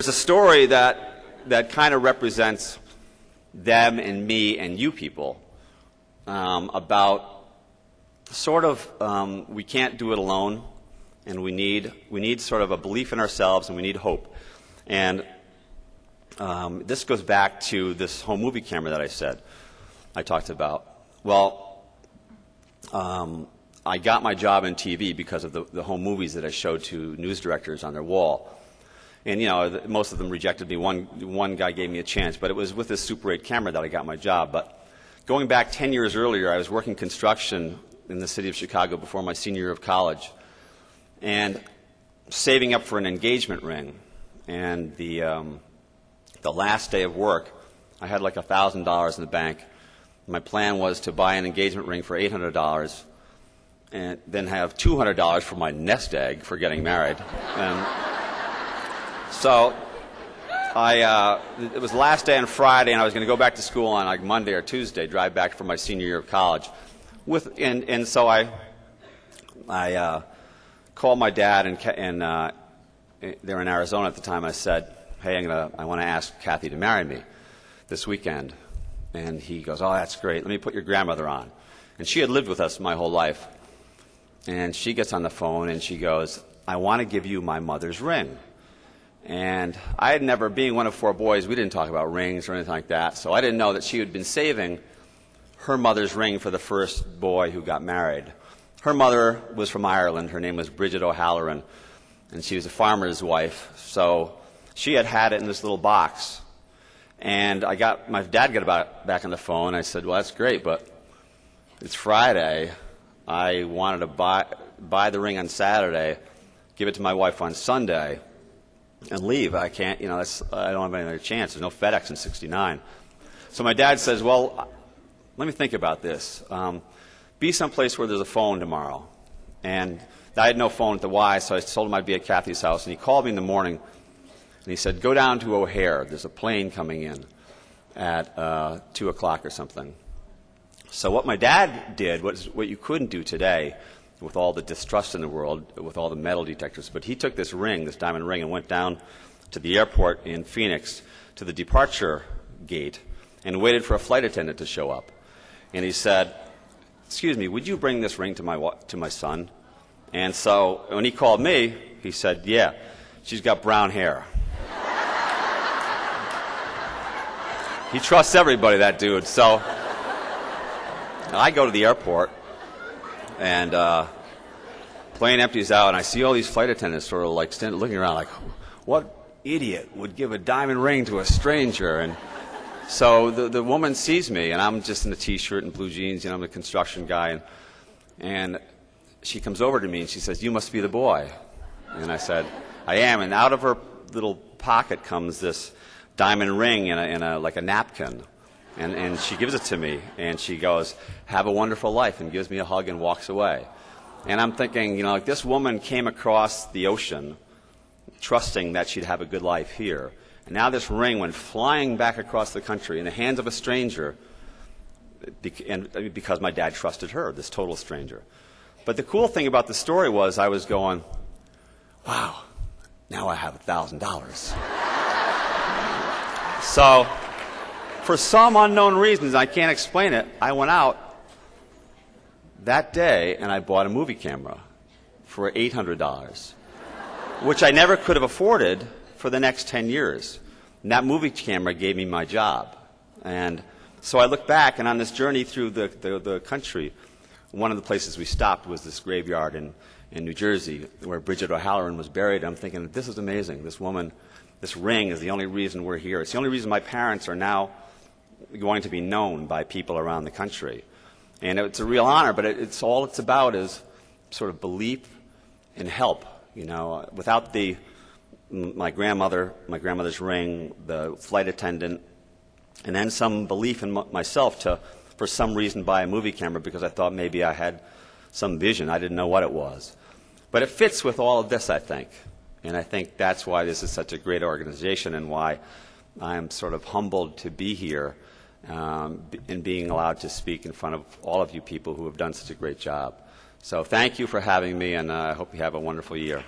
There's a story that kind of represents them and me and you people about sort of we can't do it alone, and we need sort of a belief in ourselves, and we need hope. And this goes back to this home movie camera that I talked about. Well, I got my job in TV because of the home movies that I showed to news directors on their wall. And, you know, most of them rejected me. One guy gave me a chance, but it was with this Super 8 camera that I got my job. But going back 10 years earlier, I was working construction in the city of Chicago before my senior year of college, and saving up for an engagement ring. And the last day of work, I had like $1,000 in the bank. My plan was to buy an engagement ring for $800 and then have $200 for my nest egg for getting married. And so it was the last day on Friday, and I was going to go back to school on like Monday or Tuesday, drive back for my senior year of college. And so I called my dad, and they were in Arizona at the time. I said, hey, I want to ask Kathy to marry me this weekend. And he goes, oh, that's great. Let me put your grandmother on. And she had lived with us my whole life. And she gets on the phone, and she goes, I want to give you my mother's ring. And I had never, being one of 4 boys, we didn't talk about rings or anything like that. So I didn't know that she had been saving her mother's ring for the first boy who got married. Her mother was from Ireland. Her name was Bridget O'Halloran, and she was a farmer's wife. So she had it in this little box. And my dad got back on the phone. I said, well, that's great, but it's Friday. I wanted to buy the ring on Saturday, give it to my wife on Sunday, and leave. I can't, I don't have any other chance. There's no FedEx in '69. So my dad says, well, let me think about this. Be someplace where there's a phone tomorrow. And I had no phone at the Y, so I told him I'd be at Kathy's house. And he called me in the morning, and he said, go down to O'Hare. There's a plane coming in at 2 o'clock or something. So what my dad did was what you couldn't do today with all the distrust in the world, with all the metal detectors. But he took this ring, this diamond ring, and went down to the airport in Phoenix to the departure gate and waited for a flight attendant to show up. And he said, excuse me, would you bring this ring to my son? And so when he called me, he said, yeah, she's got brown hair. He trusts everybody, that dude. So I go to the airport, and plane empties out, and I see all these flight attendants sort of like looking around like, what idiot would give a diamond ring to a stranger? And so the woman sees me, and I'm just in a T-shirt and blue jeans, I'm a construction guy, and she comes over to me and she says, you must be the boy. And I said, I am. And out of her little pocket comes this diamond ring in a like a napkin. And she gives it to me, and she goes, have a wonderful life, and gives me a hug and walks away. And I'm thinking, like this woman came across the ocean trusting that she'd have a good life here. And now this ring went flying back across the country in the hands of a stranger, because my dad trusted her, this total stranger. But the cool thing about the story was I was going, wow, now I have $1,000. So for some unknown reasons, I can't explain it, I went out that day and I bought a movie camera for $800, which I never could have afforded for the next 10 years. And that movie camera gave me my job. And so I look back, and on this journey through the country, one of the places we stopped was this graveyard in New Jersey where Bridget O'Halloran was buried. I'm thinking, this is amazing. This woman, this ring is the only reason we're here. It's the only reason my parents are now going to be known by people around the country. And it's a real honor, but all it's about is sort of belief and help. Without my grandmother's ring, the flight attendant, and then some belief in myself to, for some reason, buy a movie camera because I thought maybe I had some vision. I didn't know what it was. But it fits with all of this, I think. And I think that's why this is such a great organization and why I'm sort of humbled to be here and being allowed to speak in front of all of you people who have done such a great job. So thank you for having me, and I hope you have a wonderful year.